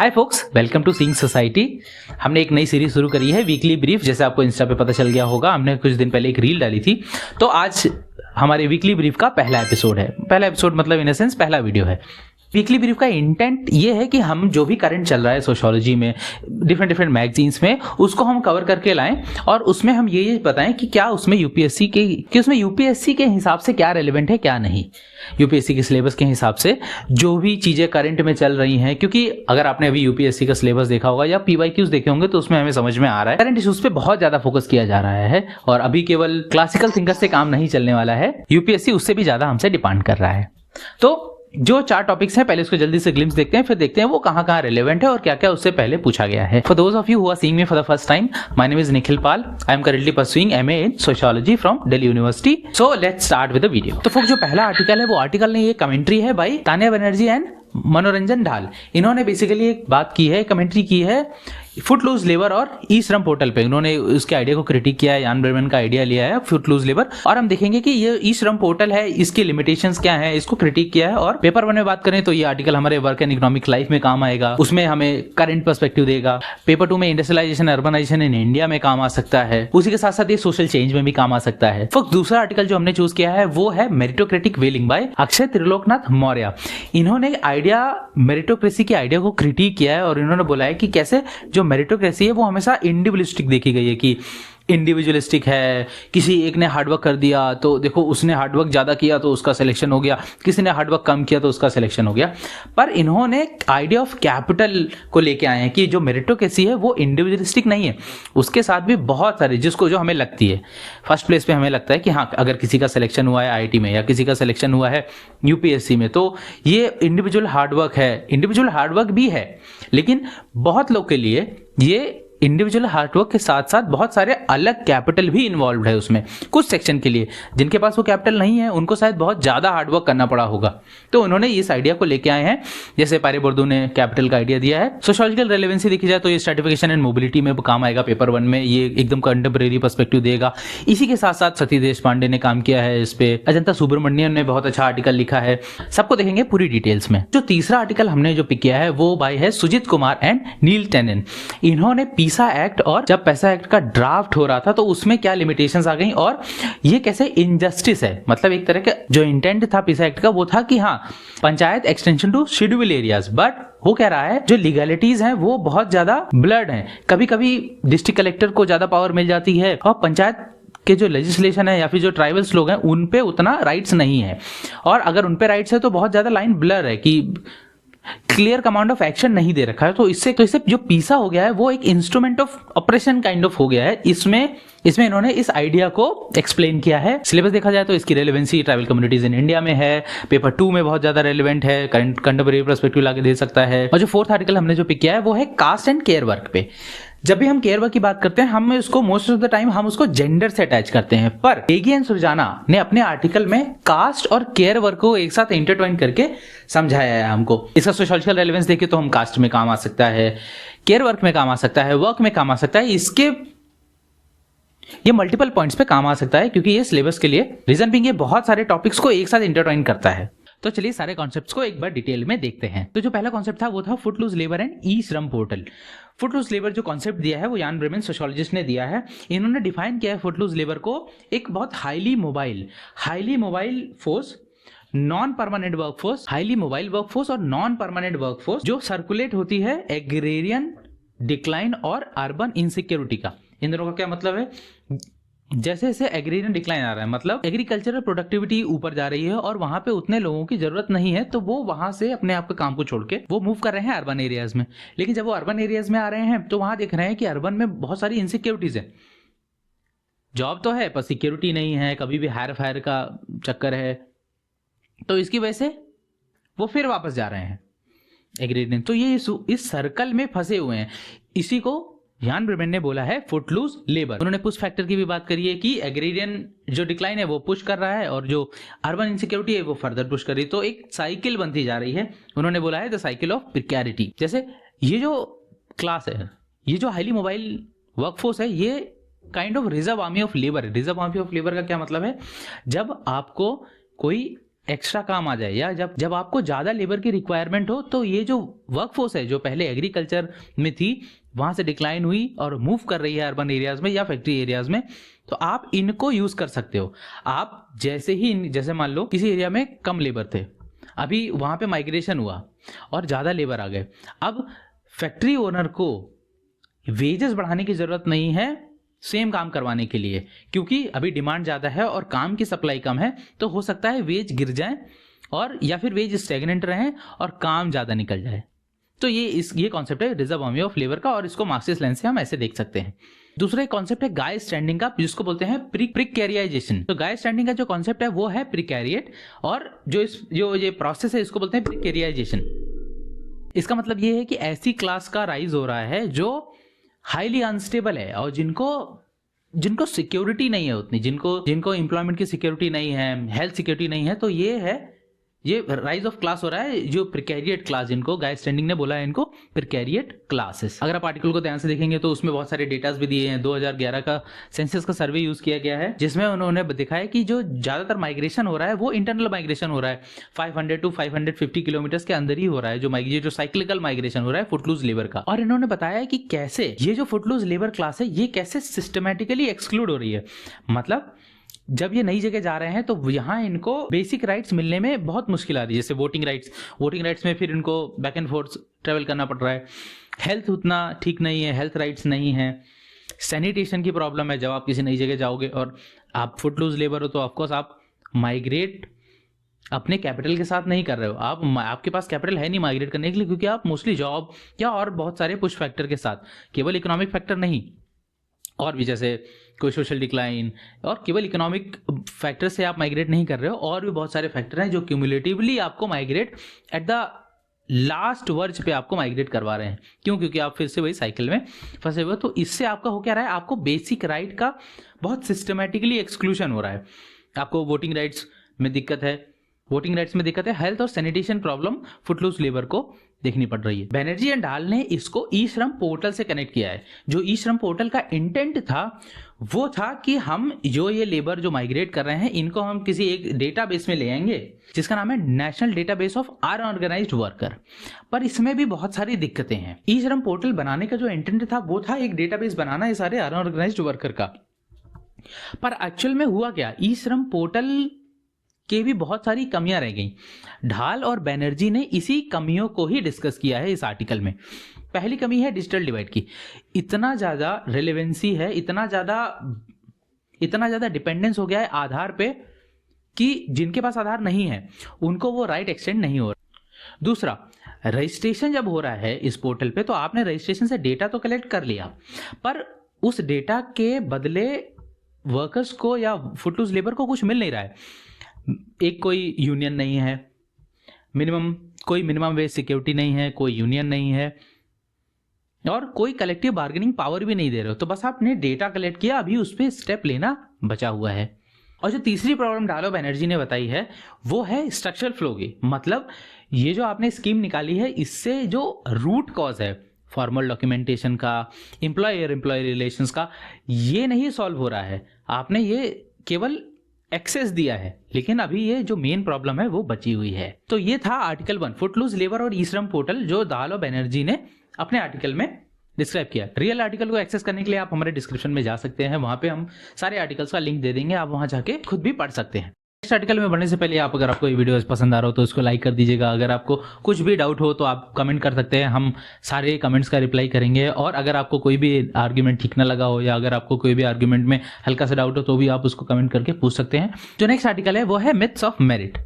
Hi folks, welcome to seeing society. हमने एक नई सीरीज शुरू करी है वीकली ब्रीफ। जैसे आपको इंस्टा पे पता चल गया होगा, हमने कुछ दिन पहले एक रील डाली थी। तो आज हमारे वीकली ब्रीफ का पहला एपिसोड है। पहला एपिसोड मतलब इन सेंस पहला वीडियो है। वीकली ब्रीफ का इंटेंट ये है कि हम जो भी करंट चल रहा है सोशियोलॉजी में, डिफरेंट मैगजीन्स में, उसको हम कवर करके लाएं और उसमें हम ये बताएं कि क्या उसमें यूपीएससी के हिसाब से क्या रेलिवेंट है, क्या नहीं। यूपीएससी के सिलेबस के हिसाब से जो भी चीज़ें करंट में चल रही हैं, क्योंकि अगर आपने अभी यूपीएससी का सिलेबस देखा होगा या पीवाईक्यूज देखे होंगे तो उसमें हमें समझ में आ रहा है करंट इश्यूज पे बहुत ज़्यादा फोकस किया जा रहा है। और अभी केवल क्लासिकल थिंकर से काम नहीं चलने वाला है, यूपीएससी उससे भी ज़्यादा हमसे डिपेंड कर रहा है। तो जो 4 टॉपिक्स हैं, पहले उसको जल्दी से ग्लिम्स देखते हैं, फिर देखते हैं वो कहाँ कहाँ रिलेवेंट है और क्या क्या उससे पहले पूछा गया है। For those of you who are seeing me for the first time, my name is Nikhil Pal. I am currently pursuing MA in sociology from Delhi University. So let's start with the video. तो फोक, जो पहला article है वो article नहीं, ये commentary है bye Tanya Banerjee and मनोरंजन ढाल। इन्होंने बेसिकली एक बात की है, कमेंट्री की है फुटलूज लेबर और ई श्रम पोर्टल पे। इन्होंने उसके आइडिया को क्रिटिक किया है, यान ब्रेमन का आइडिया लिया है फुटलूज लेबर, और हम देखेंगे कि ये ई श्रम पोर्टल है, इसकी लिमिटेशंस क्या है, इसको क्रिटिक किया है। और पेपर 1 में बात करें तो ये आर्टिकल हमारे वर्क एंड इकोनॉमिक लाइफ में काम आएगा, उसमें हमें करंट पर्सपेक्टिव देगा। पेपर 2 में इंडस्ट्रियलाइजेशन अर्बनाइजेशन इन इंडिया में काम आ सकता है, उसी के साथ साथ ये सोशल चेंज में भी काम आ सकता है। तो दूसरा आर्टिकल जो हमने चूज किया है वो है मेरिटोक्रेटिक वेलिंग बाय अक्षय त्रिलोकनाथ मौर्य। इन्होंने आइडिया मेरिटोक्रेसी के आइडिया को क्रिटिक किया है और इन्होंने बोला है कि कैसे जो मेरिटोक्रेसी है वो हमेशा इंडिविजुअलिस्टिक देखी गई है, कि इंडिविजुअलिस्टिक है। किसी एक ने हार्डवर्क कर दिया तो देखो उसने हार्डवर्क ज़्यादा किया तो उसका सिलेक्शन हो गया, किसी ने हार्डवर्क कम किया तो उसका सिलेक्शन हो गया। पर इन्होंने आइडिया ऑफ कैपिटल को लेके आए हैं कि जो मेरिटोक्रेसी है वो इंडिविजुअलिस्टिक नहीं है, उसके साथ भी बहुत सारे जो हमें लगती है फर्स्ट प्लेस पे हमें लगता है कि हाँ, अगर किसी का सिलेक्शन हुआ है आईआईटी में या किसी का सिलेक्शन हुआ है यूपीएससी में तो ये इंडिविजुअल हार्डवर्क है। इंडिविजुअल हार्डवर्क भी है, लेकिन बहुत लोग के लिए ये इंडिविजुअल हार्डवर्क के साथ साथ बहुत सारे अलग कैपिटल भी इन्वॉल्व है उसमें। कुछ सेक्शन के लिए जिनके पास वो कैपिटल नहीं है उनको शायद बहुत ज़्यादा हार्डवर्क करना पड़ा होगा, तो उन्होंने इस आइडिया को लेके आए हैं। जैसे पारेबोर्दू ने कैपिटल का आइडिया दिया है। सोशियोलॉजिकल रेलेवेंसी देखी जाए तो ये स्ट्रैटिफिकेशन एंड मोबिलिटी में काम आएगा पेपर 1 में, ये एकदम कंटेम्प्रेरी पर्सपेक्टिव देगा। इसी के साथ साथ सती देशपांडे ने काम किया है इस पे, अजंता सुब्रमण्यन ने बहुत अच्छा आर्टिकल लिखा है। सबको देखेंगे पूरी डिटेल्स में। जो तीसरा आर्टिकल हमने जो पिक किया है वो बाय है सुजीत कुमार एंड नील टेनन। इन्होंने पैसा एक्ट और जब पैसा एक्ट का ड्राफ्ट हो रहा था तो उसमें क्या लिमिटेशंस आ गई और ये कैसे इनजस्टिस है। मतलब एक तरह का जो इंटेंट था पैसा एक्ट का वो था कि हाँ, panchayat extension to schedule areas, but वो कह रहा है जो लीगलिटीज हैं वो बहुत ज्यादा ब्लड हैं। कभी कभी डिस्ट्रिक्ट कलेक्टर को ज्यादा पावर मिल जाती है और पंचायत के जो लेजिस्लेशन है या फिर जो ट्राइबल्स लोग हैं उन पे उतना राइट्स नहीं है, और अगर उन पे राइट्स है तो बहुत ज्यादा लाइन ब्लर है कि क्लियर कमांड ऑफ एक्शन नहीं दे रखा है। तो इससे जो पीसा हो गया है वो एक instrument of operation kind of हो गया है। इसमें इन्होंने इस आइडिया को एक्सप्लेन किया है। सिलेबस देखा जाए तो इसकी relevancy tribal communities in India में है, पेपर 2 में बहुत ज्यादा रेलेवेंट है, कंटेम्परेरी पर्सपेक्टिव लाके दे सकता है। और जो 4th आर्टिकल हमने जो पिक किया है वो है कास्ट एंड केयर वर्क पे। जब भी हम केयर वर्क की बात करते हैं हम उसको मोस्ट ऑफ द टाइम हम उसको जेंडर से अटैच करते हैं, पर बेगी एंड सुरजाना ने अपने आर्टिकल में कास्ट और केयर वर्क को एक साथ इंटरट्वाइन करके समझाया है हमको। इसका सोशियोलॉजिकल रेलेवेंस देखें तो हम कास्ट में काम आ सकता है, केयर वर्क में काम आ सकता है, वर्क में काम आ सकता है। ये मल्टीपल पॉइंट्स पे काम आ सकता है क्योंकि ये सिलेबस के लिए रीजन बिंग ये बहुत सारे टॉपिक्स को एक साथ इंटरट्वाइन करता है। तो चलिए सारे कॉन्सेप्ट्स को एक बार डिटेल में देखते हैं। तो जो पहला कॉन्सेप्ट था वो था फुटलूज लेबर एंड ई श्रम पोर्टल। फुटलूज लेबर जो कॉन्सेप्ट दिया है वो यान ब्रेमन सोशियोलॉजिस्ट ने दिया है। इन्होंने डिफाइन किया है फुटलूज लेबर को एक बहुत highly mobile force, non permanent workforce, highly mobile workforce और नॉन परमानेंट वर्कफोर्स जो सर्कुलेट होती है एग्रेरियन डिक्लाइन और अर्बन इनसिक्योरिटी का। इन दोनों का क्या मतलब है? जैसे जैसे एग्रीरियन डिक्लाइन आ रहा है, मतलब एग्रीकल्चरल प्रोडक्टिविटी ऊपर जा रही है और वहां पे उतने लोगों की जरूरत नहीं है, तो वो वहां से अपने आप के काम को छोड़ के वो मूव कर रहे हैं अर्बन एरियाज में। लेकिन जब वो अर्बन एरियाज में आ रहे हैं तो वहां देख रहे हैं कि अर्बन में बहुत सारी इनसिक्योरिटीज है। जॉब तो है पर सिक्योरिटी नहीं है, कभी भी हायर फायर का चक्कर है, तो इसकी वजह से वो फिर वापस जा रहे हैं एग्रीरियन। तो ये इस सर्कल में फंसे हुए हैं। इसी को यान ब्रेमन ने बोला है फुटलूज लेबर। उन्होंने पुश फैक्टर की भी बात करी है कि एग्रीरियन जो डिक्लाइन है वो पुश कर रहा है और जो अर्बन इनसिक्योरिटी है वो फर्दर पुश कर रही है, तो एक साइकिल बनती जा रही है। उन्होंने बोला है द साइकिल ऑफ प्रिकैरिटी। जैसे ये जो क्लास है, ये जो हाईली मोबाइल वर्कफोर्स है, ये kind of reserve army of labour है। रिजर्व आर्मी ऑफ लेबर का क्या मतलब है? जब आपको कोई एक्स्ट्रा काम आ जाए या जब जब आपको ज़्यादा लेबर की रिक्वायरमेंट हो, तो ये जो वर्कफोर्स है जो पहले एग्रीकल्चर में थी वहाँ से डिक्लाइन हुई और मूव कर रही है अर्बन एरियाज़ में या फैक्ट्री एरियाज़ में, तो आप इनको यूज़ कर सकते हो। आप जैसे मान लो किसी एरिया में कम लेबर थे, अभी वहाँ पे माइग्रेशन हुआ और ज़्यादा लेबर आ गए। अब फैक्ट्री ओनर को वेजेस बढ़ाने की ज़रूरत नहीं है सेम काम करवाने के लिए, क्योंकि अभी डिमांड ज़्यादा है और काम की सप्लाई कम है, तो हो सकता है वेज गिर जाए और या फिर वेज स्टेगनेंट रहें और काम ज़्यादा निकल जाए। तो ये कॉन्सेप्ट है रिजर्व आर्मी ऑफ लेबर का, और इसको मार्क्सिस्ट लेंस से हम ऐसे देख सकते हैं। दूसरा एक कॉन्सेप्ट है गाय स्टैंडिंग का, जिसको बोलते हैं प्रिकैरियाइजेशन। तो गाय स्टैंडिंग का जो कॉन्सेप्ट है वो है प्रिकैरिएट, और जो ये प्रोसेस है इसको बोलते हैं प्रिकैरियाइजेशन। इसका मतलब ये है कि ऐसी क्लास का राइज हो रहा है जो हाईली अनस्टेबल है और जिनको सिक्योरिटी नहीं है उतनी, जिनको एम्प्लॉयमेंट की सिक्योरिटी नहीं है, हेल्थ सिक्योरिटी नहीं है, तो ये राइज ऑफ क्लास हो रहा है, जो प्रिकैरिएट क्लास, जिनको गाय स्टैंडिंग ने बोला है इनको प्रिकैरिएट क्लासेस। अगर आप आर्टिकल को ध्यान से देखेंगे तो उसमें बहुत सारे डेटास भी दिए हैं। 2011 का सेंसस का सर्वे यूज किया गया है, जिसमें उन्होंने दिखाया कि जो ज्यादातर माइग्रेशन हो रहा है वो इंटरनल माइग्रेशन हो रहा है, 500 to 550 किलोमीटर के अंदर ही हो रहा है, जो साइक्लिकल माइग्रेशन हो रहा है फुटलूज लेबर का। और इन्होंने बताया कि कैसे ये जो फुटलूज लेबर क्लास है ये कैसे सिस्टमैटिकली एक्सक्लूड हो रही है। मतलब जब ये नई जगह जा रहे हैं तो यहाँ इनको बेसिक राइट्स मिलने में बहुत मुश्किल आ रही है, जैसे वोटिंग राइट्स में फिर इनको बैक एंड फोर्थ ट्रेवल करना पड़ रहा है, हेल्थ उतना ठीक नहीं है, हेल्थ राइट्स नहीं है, सैनिटेशन की प्रॉब्लम है। जब आप किसी नई जगह जाओगे और आप फुटलूज लेबर हो तो ऑफकोर्स आप माइग्रेट अपने कैपिटल के साथ नहीं कर रहे हो, आपके पास कैपिटल है नहीं माइग्रेट करने के लिए, क्योंकि आप मोस्टली जॉब या और बहुत सारे पुश फैक्टर के साथ, केवल इकोनॉमिक फैक्टर नहीं, और भी जैसे कोई सोशल डिक्लाइन, और केवल इकोनॉमिक फैक्टर से आप माइग्रेट नहीं कर रहे हो, और भी बहुत सारे फैक्टर हैं जो क्यूमुलेटिवली आपको migrate at the last verge पे आपको माइग्रेट करवा रहे हैं। क्यों? क्योंकि आप फिर से वही साइकिल में फंसे हुए। तो इससे आपका हो क्या रहा है, आपको बेसिक राइट का बहुत सिस्टमैटिकली एक्सक्लूशन हो रहा है। आपको वोटिंग राइट्स में दिक्कत है, हेल्थ और सैनिटेशन प्रॉब्लम फुटलूज लेबर को देखनी पड़ रही है। बैनर्जी एंड डाल ने इसको ई श्रम पोर्टल से कनेक्ट किया है। जो ई श्रम पोर्टल का इंटेंट था वो था कि हम जो ये लेबर जो माइग्रेट कर रहे हैं इनको हम किसी एक डेटाबेस में ले आएंगे जिसका नाम है national database of unorganised worker. पर इसमें भी बहुत सारी दिक्कतें हैं। ई श्रम पोर्टल बनाने का जो इंटेंट था वो था एक डेटाबेस बनाना है सारे अनऑर्गेनाइज्ड वर्कर का। पर एक्चुअल में हुआ क्या, ई श्रम पोर्टल के भी बहुत सारी कमियां रह गई। ढाल और बैनर्जी ने इसी कमियों को ही डिस्कस किया है इस आर्टिकल में। पहली कमी है डिजिटल डिवाइड की। इतना ज्यादा रिलेवेंसी है, इतना ज्यादा डिपेंडेंस हो गया है आधार पे कि जिनके पास आधार नहीं है उनको वो राइट एक्सटेंड नहीं हो रहा। दूसरा, रजिस्ट्रेशन जब हो रहा है इस पोर्टल पे तो आपने रजिस्ट्रेशन से डेटा तो कलेक्ट कर लिया, पर उस डेटा के बदले वर्कर्स को या फुटलूज लेबर को कुछ मिल नहीं रहा है। एक कोई यूनियन नहीं है, कोई मिनिमम वेज सिक्योरिटी नहीं है, कोई यूनियन नहीं है, और कोई कलेक्टिव बार्गेनिंग पावर भी नहीं दे रहे हो। तो बस आपने डेटा कलेक्ट किया, अभी उस पर स्टेप लेना बचा हुआ है। और जो तीसरी प्रॉब्लम डालो बैनर्जी ने बताई है वो है स्ट्रक्चरल फ्लो की। मतलब ये जो आपने स्कीम निकाली है इससे जो रूट कॉज है फॉर्मल डॉक्यूमेंटेशन का, एम्प्लॉयर रिलेशंस का, ये नहीं सॉल्व हो रहा है। आपने ये केवल एक्सेस दिया है, लेकिन अभी ये जो मेन प्रॉब्लम है वो बची हुई है। तो ये था आर्टिकल 1 फुटलूज लेबर और ई श्रम पोर्टल, जो दाल और बैनर्जी ने अपने आर्टिकल में डिस्क्राइब किया। रियल आर्टिकल को एक्सेस करने के लिए आप हमारे डिस्क्रिप्शन में जा सकते हैं, वहां पे हम सारे आर्टिकल्स का लिंक दे देंगे, आप वहां जाके खुद भी पढ़ सकते हैं। नेक्स्ट आर्टिकल में बढ़ने से पहले अगर आपको ये वीडियो पसंद आ रहा हो तो इसको लाइक कर दीजिएगा। अगर आपको कुछ भी डाउट हो तो आप कमेंट कर सकते हैं, हम सारे कमेंट्स का रिप्लाई करेंगे। और अगर आपको कोई भी आर्ग्यूमेंट ठीक ना लगा हो या अगर आपको कोई भी आर्ग्यूमेंट में हल्का सा डाउट हो तो भी आप उसको कमेंट करके पूछ सकते हैं। जो नेक्स्ट आर्टिकल है वो है मिथ्स ऑफ मेरिट।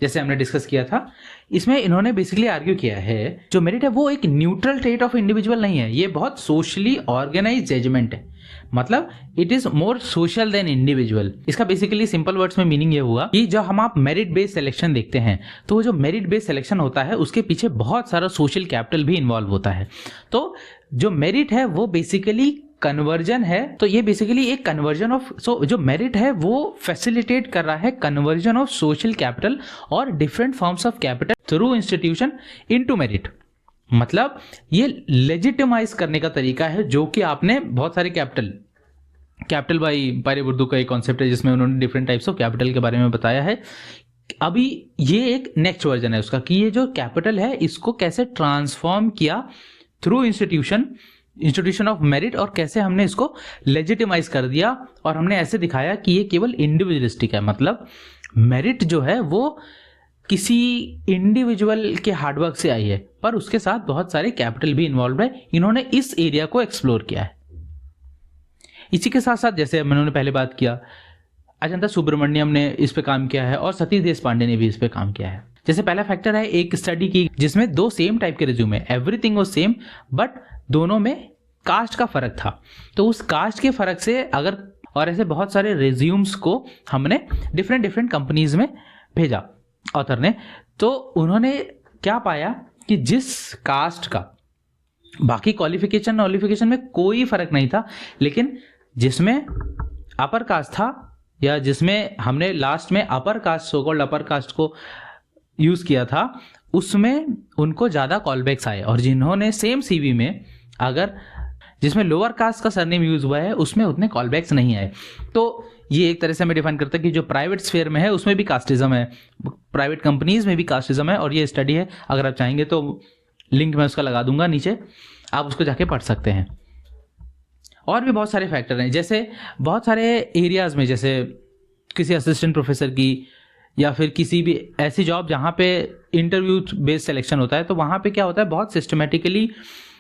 जैसे हमने डिस्कस किया था, इसमें इन्होंने बेसिकली आर्ग्यू किया है जो मेरिट है वो एक न्यूट्रल ट्रेट ऑफ इंडिविजुअल नहीं है, ये बहुत सोशली ऑर्गेनाइज जजमेंट है। मतलब it is more social than individual. इसका बेसिकली सिंपल वर्ड्स में मीनिंग ये हुआ कि जब हम आप मेरिट बेस्ड सिलेक्शन देखते हैं तो वो जो मेरिट बेस्ड सिलेक्शन होता है उसके पीछे बहुत सारा सोशल कैपिटल भी इन्वॉल्व होता है। तो जो मेरिट है वो बेसिकली कन्वर्जन है। तो ये बेसिकली एक कन्वर्जन ऑफ, जो मेरिट है वो फैसिलिटेट कर रहा है कन्वर्जन ऑफ सोशल कैपिटल और different forms of capital through institution into merit. मतलब ये लेजिटिमाइज करने का तरीका है जो कि आपने बहुत सारे कैपिटल बाई पायरे बुर्दू का एक कॉन्सेप्ट है जिसमें उन्होंने डिफरेंट टाइप्स ऑफ कैपिटल के बारे में बताया है अभी ये एक नेक्स्ट वर्जन है उसका कि ये जो कैपिटल है इसको कैसे ट्रांसफॉर्म किया थ्रू इंस्टीट्यूशन ऑफ मेरिट, और कैसे हमने इसको लेजिटिमाइज कर दिया और हमने ऐसे दिखाया कि ये केवल इंडिविजुअलिस्टिक है। मतलब मेरिट जो है वो किसी इंडिविजुअल के हार्डवर्क से आई है, पर उसके साथ बहुत सारे कैपिटल भी इन्वॉल्व है। इन्होंने इस एरिया को एक्सप्लोर किया है। इसी के साथ साथ जैसे मैंने पहले बात किया, अजंता सुब्रमण्यम ने इस पे काम किया है और सतीश देशपांडे ने भी इस पे काम किया है। जैसे पहला फैक्टर है एक स्टडी की जिसमें 2 सेम टाइप के resume, everything was same but दोनों में कास्ट का फर्क था। तो उस कास्ट के फर्क से अगर, और ऐसे बहुत सारे रिज्यूम्स को हमने डिफरेंट कंपनीज में भेजा ऑथर ने, तो उन्होंने क्या पाया कि जिस कास्ट का बाकी क्वालिफिकेशन में कोई फर्क नहीं था, लेकिन जिसमें अपर कास्ट था या जिसमें हमने लास्ट में upper caste, so called upper caste को यूज किया था, उसमें उनको ज्यादा कॉलबैक्स आए। और जिन्होंने सेम सीवी में अगर जिसमें लोअर कास्ट का सरनेम यूज हुआ है उसमें उतने कॉलबैक्स नहीं आए। तो ये एक तरह से हमें डिफाइन करता है कि जो प्राइवेट स्फीयर में है उसमें भी कास्टिज्म है, प्राइवेट कंपनीज में भी कास्टिज्म है। और ये स्टडी है, अगर आप चाहेंगे तो लिंक मैं उसका लगा दूंगा नीचे, आप उसको जाके पढ़ सकते हैं। और भी बहुत सारे फैक्टर हैं, जैसे बहुत सारे एरियाज में, जैसे किसी असिस्टेंट प्रोफेसर की या फिर किसी भी ऐसी जॉब जहाँ पे इंटरव्यू बेस्ड सिलेक्शन होता है, तो वहाँ पे क्या होता है, बहुत सिस्टमेटिकली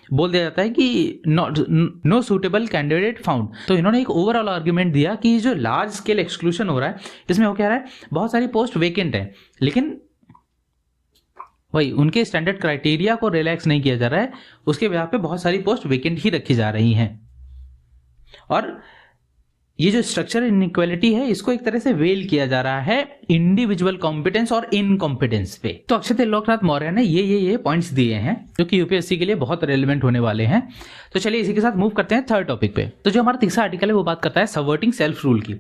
बोल दिया जाता है कि नो सूटेबल कैंडिडेट फाउंड। तो इन्होंने एक ओवरऑल आर्ग्यूमेंट दिया कि जो लार्ज स्केल एक्सक्लूशन हो रहा है इसमें हो क्या रहा है, बहुत सारी पोस्ट वेकेंट है, लेकिन वही उनके स्टैंडर्ड क्राइटेरिया को रिलैक्स नहीं किया जा रहा है, उसके बिहाफ पे बहुत सारी पोस्ट वेकेंट ही रखी जा रही हैं। और ये जो स्ट्रक्चरल इनइक्वालिटी है इसको एक तरह से वेल किया जा रहा है इंडिविजुअल कॉम्पिटेंस और इनकॉम्पिटेंस पे। तो अक्षय त्रिलोकनाथ मौर्य ने ये पॉइंट्स दिए हैं जो कि यूपीएससी के लिए बहुत रेलेवेंट होने वाले हैं। तो चलिए इसी के साथ मूव करते हैं थर्ड टॉपिक पे। तो जो हमारा तीसरा आर्टिकल है वो बात करता है सबवर्टिंग सेल्फ रूल की।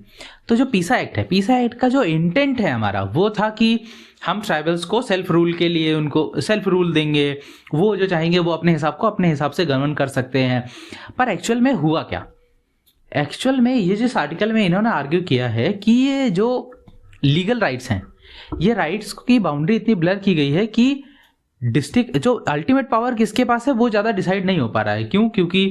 तो जो पीसा एक्ट है, पीसा एक्ट का जो इंटेंट है हमारा वो था कि हम ट्राइबल्स को सेल्फ रूल के लिए उनको सेल्फ रूल देंगे, वो जो चाहेंगे वो अपने हिसाब से गवर्न कर सकते हैं। पर एक्चुअल में हुआ क्या, एक्चुअल में ये जिस आर्टिकल में इन्होंने आर्ग्यू किया है कि ये जो लीगल राइट्स हैं, ये राइट्स की बाउंड्री इतनी ब्लर की गई है कि डिस्ट्रिक्ट जो अल्टीमेट पावर किसके पास है वो ज़्यादा डिसाइड नहीं हो पा रहा है। क्यों? क्योंकि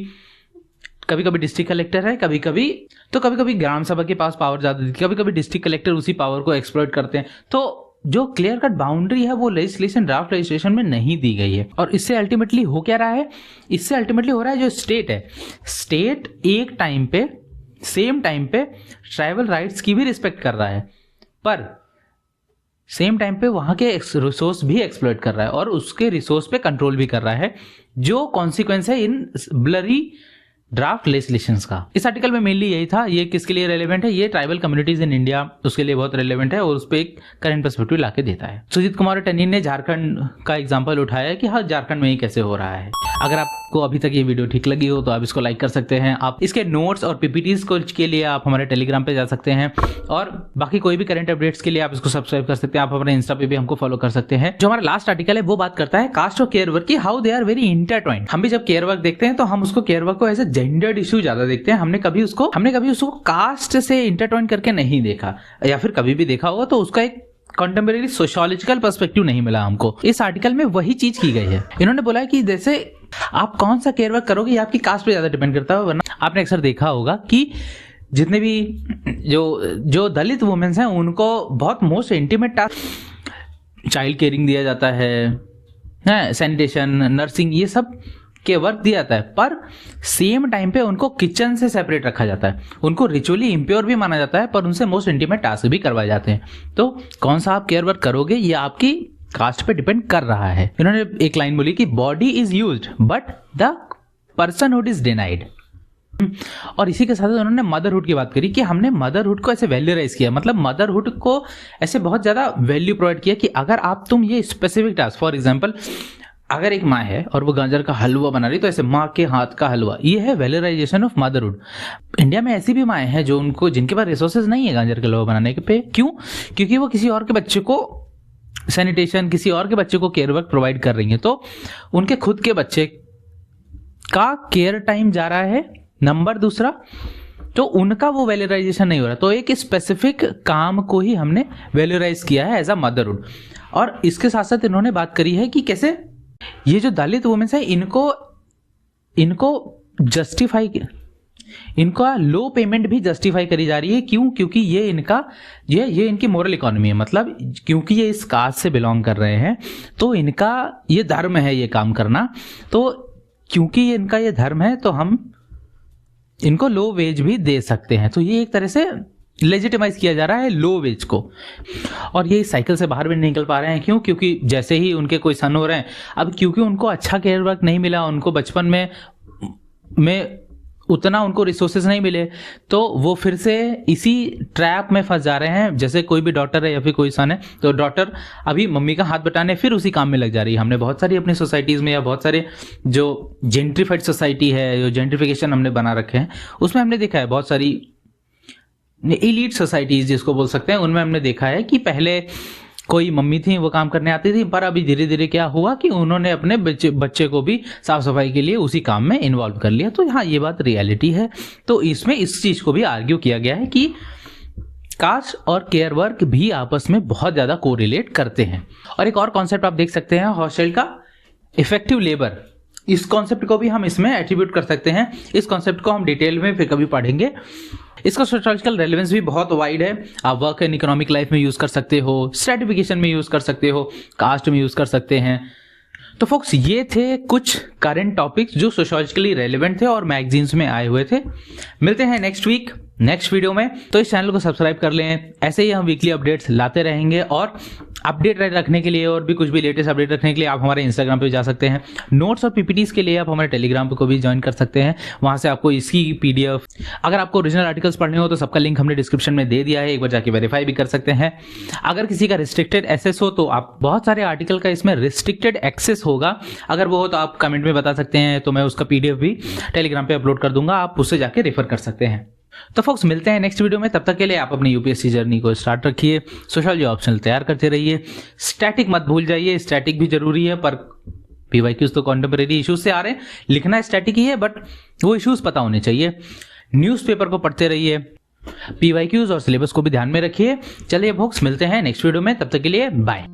कभी कभी डिस्ट्रिक्ट कलेक्टर है, कभी कभी ग्राम सभा के पास पावर ज़्यादा देती है, कभी कभी डिस्ट्रिक्ट कलेक्टर उसी पावर को एक्सप्लॉइट करते हैं। तो जो क्लियर कट बाउंड्री है वो लेजिस्लेशन, ड्राफ्ट लेजिस्लेशन में नहीं दी गई है। और इससे अल्टीमेटली हो क्या रहा है, इससे अल्टीमेटली हो रहा है जो स्टेट है, स्टेट एक टाइम पे सेम टाइम पे ट्राइबल राइट्स की भी रिस्पेक्ट कर रहा है, पर सेम टाइम पे वहां के रिसोर्स भी एक्सप्लॉइट कर रहा है और उसके रिसोर्स पे कंट्रोल भी कर रहा है, जो कॉन्सिक्वेंस है इन ब्लरी ड्राफ्ट लेजिस्लेशंस का। इस आर्टिकल में मेनली यही था। ये किसके लिए रेलेवेंट है, ये ट्राइबल कम्युनिटीज इन इंडिया, उसके लिए बहुत रेलेवेंट है और उस पर एक करंट पर्सपेक्टिव लाके देता है। सुजीत कुमार टंडन ने झारखंड का एग्जांपल उठाया है कि हाँ झारखंड में ये कैसे हो रहा है। अगर आपको अभी तक ये वीडियो ठीक लगी हो तो आप इसको लाइक कर सकते हैं। आप इसके नोट्स और पीपीटीज के लिए आप हमारे टेलीग्राम पे जा सकते हैं और बाकी कोई भी करंट अपडेट्स के लिए आप इसको सब्सक्राइब कर सकते हैं। आप हमारे इंस्टा पे भी हमको फॉलो कर सकते हैं। जो हमारा लास्ट आर्टिकल है वो बात करता है कास्ट और केयर वर्क की, how they are very intertwined. हम भी जब केयर वर्क देखते हैं तो हम उसको केयर वर्क को एज ए जेंडर्ड इशू ज्यादा देखते हैं। हमने कभी उसको कास्ट से इंटरट्वाइन करके नहीं देखा, या फिर कभी भी देखा होगा तो उसका एक कंटेम्परेरी सोशियोलॉजिकल पर्सपेक्टिव नहीं मिला हमको। इस आर्टिकल में वही चीज की गई है। इन्होंने बोला है कि जैसे आप कौन सा केयर वर्क करोगे ये आपकी कास्ट पे ज्यादा डिपेंड करता है, वरना आपने अक्सर देखा होगा कि जितने भी जो दलित वुमेन्स हैं उनको बहुत most intimate task child caring दिया जाता है, सैनिटेशन, नर्सिंग, ये सब के वर्क दिया जाता है, पर सेम टाइम पे उनको किचन से सेपरेट रखा जाता है, उनको रिचुअली इम्प्योर भी माना जाता है, पर उनसे मोस्ट इंटीमेट टास्क भी करवाए जाते हैं। तो कौन सा आप केयर वर्क करोगे ये आपकी कास्ट पे डिपेंड कर रहा है। इन्होंने एक लाइन बोली कि body is used but the personhood is denied. और इसी के साथ उन्होंने मदरहुड की बात करी कि हमने मदरहुड को ऐसे वैल्यूराइज किया, मतलब मदरहुड को ऐसे बहुत ज्यादा वैल्यू प्रोवाइड किया कि अगर तुम ये स्पेसिफिक टास्क, फॉर एग्जाम्पल अगर एक माँ है और वो गाजर का हलवा बना रही तो ऐसे माँ के हाथ का हलवा, ये है वैल्यूराइजेशन ऑफ मदरहुड। इंडिया में ऐसी भी माएँ हैं जिनके पास रिसोर्सेज नहीं है गाजर का हलवा बनाने के पे। क्यों? क्योंकि वो किसी और के बच्चे को सैनिटेशन, किसी और के बच्चे को केयर वर्क प्रोवाइड कर रही है, तो उनके खुद के बच्चे का केयर टाइम जा रहा है। नंबर दूसरा तो उनका वो वैल्यूराइजेशन नहीं हो रहा, तो एक स्पेसिफिक काम को ही हमने वैल्यूराइज किया है एज अ मदरहुड। और इसके साथ साथ इन्होंने बात करी है कि कैसे ये जो दलित वुमेन्स है इनको जस्टिफाई, इनका लो पेमेंट भी जस्टिफाई करी जा रही है। क्यों? क्योंकि ये इनकी मोरल इकोनॉमी है, मतलब क्योंकि ये इस कास्ट से बिलोंग कर रहे हैं तो इनका ये धर्म है ये काम करना, तो क्योंकि ये इनका ये धर्म है तो हम इनको लो वेज भी दे सकते हैं। तो ये एक तरह से लेजिटिमाइज किया जा रहा है लो वेज को, और ये इस साइकिल से बाहर भी नहीं निकल पा रहे हैं। क्यों? क्योंकि जैसे ही उनके कोई सन हो रहे हैं, अब क्योंकि उनको अच्छा केयर वर्क नहीं मिला, उनको बचपन में उतना उनको रिसोर्सेज नहीं मिले, तो वो फिर से इसी ट्रैप में फंस जा रहे हैं। जैसे कोई भी डॉटर है या फिर कोई सन है, तो डॉटर अभी मम्मी का हाथ बटाने फिर उसी काम में लग जा रही है। हमने बहुत सारी अपनी सोसाइटीज़ में या बहुत सारे जो जेंट्रीफाइड सोसाइटी है, जो जेंट्रिफिकेशन हमने बना रखे हैं, उसमें हमने देखा है बहुत सारी एलीट सोसाइटीज़ जिसको बोल सकते हैं, उनमें हमने देखा है कि पहले कोई मम्मी थी वो काम करने आती थी, पर अभी धीरे धीरे क्या हुआ कि उन्होंने अपने बच्चे को भी साफ सफाई के लिए उसी काम में इन्वॉल्व कर लिया। तो हाँ, ये बात रियलिटी है। तो इसमें इस चीज़ को भी आर्ग्यू किया गया है कि कास्ट और केयर वर्क भी आपस में बहुत ज़्यादा कोरिलेट करते हैं। और एक और कॉन्सेप्ट आप देख सकते हैं हॉस्टल का, इफेक्टिव लेबर। इस कॉन्सेप्ट को भी हम इसमें एट्रीब्यूट कर सकते हैं। इस कॉन्सेप्ट को हम डिटेल में फिर कभी पढ़ेंगे। इसका सोशियोलॉजिकल रेलेवेंस भी बहुत वाइड है। आप वर्क एंड इकोनॉमिक लाइफ में यूज़ कर सकते हो, स्ट्रेटिफिकेशन में यूज़ कर सकते हो, कास्ट में यूज़ कर सकते हैं। तो फोक्स, ये थे कुछ करंट टॉपिक्स जो सोशियोलॉजिकली रेलेवेंट थे और मैगजीन्स में आए हुए थे। मिलते हैं नेक्स्ट वीक नेक्स्ट वीडियो में। तो इस चैनल को सब्सक्राइब कर लें, ऐसे ही हम वीकली अपडेट्स लाते रहेंगे। और अपडेट रखने के लिए और भी कुछ भी लेटेस्ट अपडेट रखने के लिए आप हमारे इंस्टाग्राम पे जा सकते हैं। नोट्स और पीपीटीज के लिए आप हमारे टेलीग्राम को भी ज्वाइन कर सकते हैं, वहाँ से आपको इसकी PDF, अगर आपको ओरिजिनल आर्टिकल्स पढ़ने हो तो सबका लिंक हमने डिस्क्रिप्शन में दे दिया है, एक बार जाके वेरीफाई भी कर सकते हैं। अगर किसी का रिस्ट्रिक्टेड एक्सेस हो तो आप बहुत सारे आर्टिकल का इसमें रिस्ट्रिक्टेड एक्सेस होगा, अगर वो हो तो आप कमेंट में बता सकते हैं, तो मैं उसका PDF भी टेलीग्राम पे अपलोड कर दूंगा, आप उससे जाके रेफर कर सकते हैं। तो फोक्स, मिलते हैं नेक्स्ट वीडियो में। तब तक के लिए आप अपनी UPSC जर्नी को स्टार्ट रखिए, सोशियोलॉजी ऑप्शनल तैयार करते रहिए, स्टैटिक मत भूल जाइए। स्टैटिक भी जरूरी है, पर PYQs तो कॉन्टेम्परेरी इश्यूज से आ रहे हैं, लिखना स्टैटिक ही है, बट वो इश्यूज पता होने चाहिए। न्यूज़पेपर को पढ़ते रहिए, PYQs और सिलेबस को भी ध्यान में रखिए। चलिए फोक्स, मिलते हैं नेक्स्ट वीडियो में, तब तक के लिए बाय।